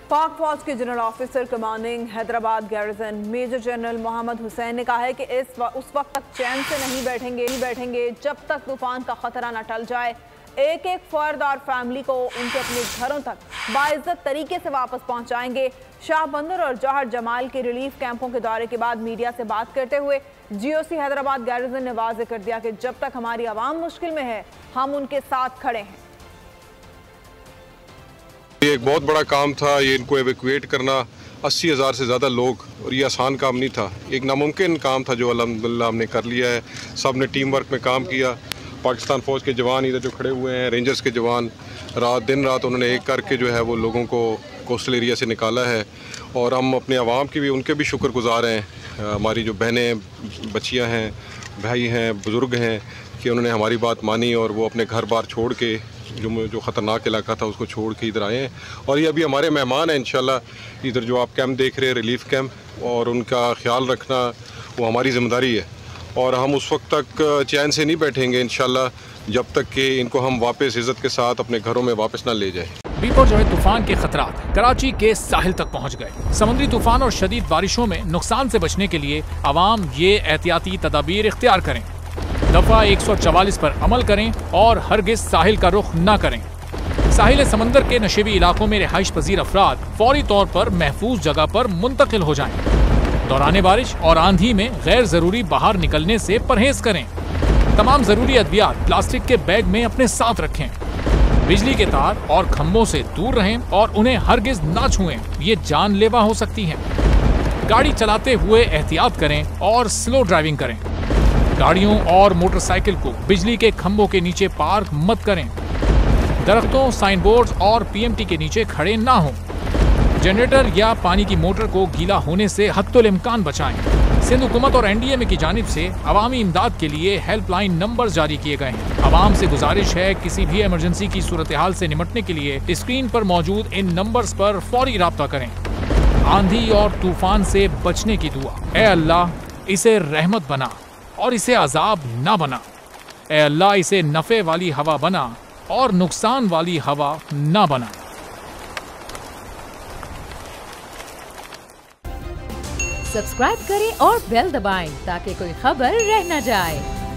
पाक फौज के general officer commanding Hyderabad garrison major general Mohammad Hussain ने कहा है कि उस वक्त तक चैन से नहीं बैठेंगे जब तक तूफान का खतरा न टल जाए। एक एक फर्द और फैमिली को उनके अपने घरों तक बाइज्जत तरीके से वापस पहुंचाएंगे। शाह बंदर और जौहर जमाल के रिलीफ कैंपों के दौरे के बाद मीडिया से बात करते हुए जीओसी हैदराबाद गैरिजन ने वाज़ेह कर दिया कि जब तक हमारी आवाम मुश्किल में है हम उनके साथ खड़े हैं। ये एक बहुत बड़ा काम था, ये इनको एवैक्यूएट करना 80,000 से ज़्यादा लोग, और ये आसान काम नहीं था, एक नामुमकिन काम था जो अल्हम्दुलिल्लाह हमने कर लिया है। सब ने टीम वर्क में काम किया। पाकिस्तान फ़ौज के जवान इधर जो खड़े हुए हैं, रेंजर्स के जवान, दिन रात उन्होंने एक करके जो है वो लोगों को कोस्टल एरिया से निकाला है। और हम अपने आवाम की भी, उनके भी शुक्रगुजार हैं। हमारी जो बहनें, बच्चियाँ हैं, भाई हैं, बुज़ुर्ग हैं कि उन्होंने हमारी बात मानी और वो अपने घर बार छोड़ के जो ख़तरनाक इलाका था उसको छोड़ के इधर आए हैं। और ये अभी हमारे मेहमान हैं इंशाल्लाह। इधर जो आप कैंप देख रहे हैं, रिलीफ कैंप, और उनका ख्याल रखना वो हमारी ज़िम्मेदारी है। और हम उस वक्त तक चैन से नहीं बैठेंगे इंशाल्लाह जब तक कि इनको हम वापस इज़्ज़त के साथ अपने घरों में वापस ना ले जाए। बीपर जो है तूफान के खतरात कराची के साहिल तक पहुंच गए। समुद्री तूफान और शदीद बारिशों में नुकसान से बचने के लिए आवाम ये एहतियाती तदाबीर इख्तियार करें। दफा 144 पर अमल करें और हरगिज साहिल का रुख न करें। साहिल समंदर के नशेबी इलाकों में रिहाइश पजीर अफराद फौरी तौर पर महफूज जगह पर मुंतकिल हो जाएं। दौरान बारिश और आंधी में गैर जरूरी बाहर निकलने से परहेज करें। तमाम जरूरी अद्वियात प्लास्टिक के बैग में अपने साथ रखें। बिजली के तार और खंभों से दूर रहें और उन्हें हरगिज ना छुएं, ये जानलेवा हो सकती हैं। गाड़ी चलाते हुए एहतियात करें और स्लो ड्राइविंग करें। गाड़ियों और मोटरसाइकिल को बिजली के खंभों के नीचे पार्क मत करें। दरख्तों, साइन बोर्ड और पीएमटी के नीचे खड़े ना हों। जनरेटर या पानी की मोटर को गीला होने से हत्तुल इम्कान बचाएं। सिंध हुकूमत और एनडीएमए की जानिब से अवामी इमदाद के लिए हेल्पलाइन नंबर जारी किए गए हैं। आवाम से गुजारिश है किसी भी इमरजेंसी की सूरत हाल से निपटने के लिए स्क्रीन पर मौजूद इन नंबर्स पर फौरी राब्ता करें। आंधी और तूफान से बचने की दुआ। ए अल्लाह, इसे रहमत बना और इसे अजाब ना बना। ए अल्लाह, इसे नफे वाली हवा बना और नुकसान वाली हवा ना बना। सब्सक्राइब करें और बेल दबाएं ताकि कोई खबर रह न जाए।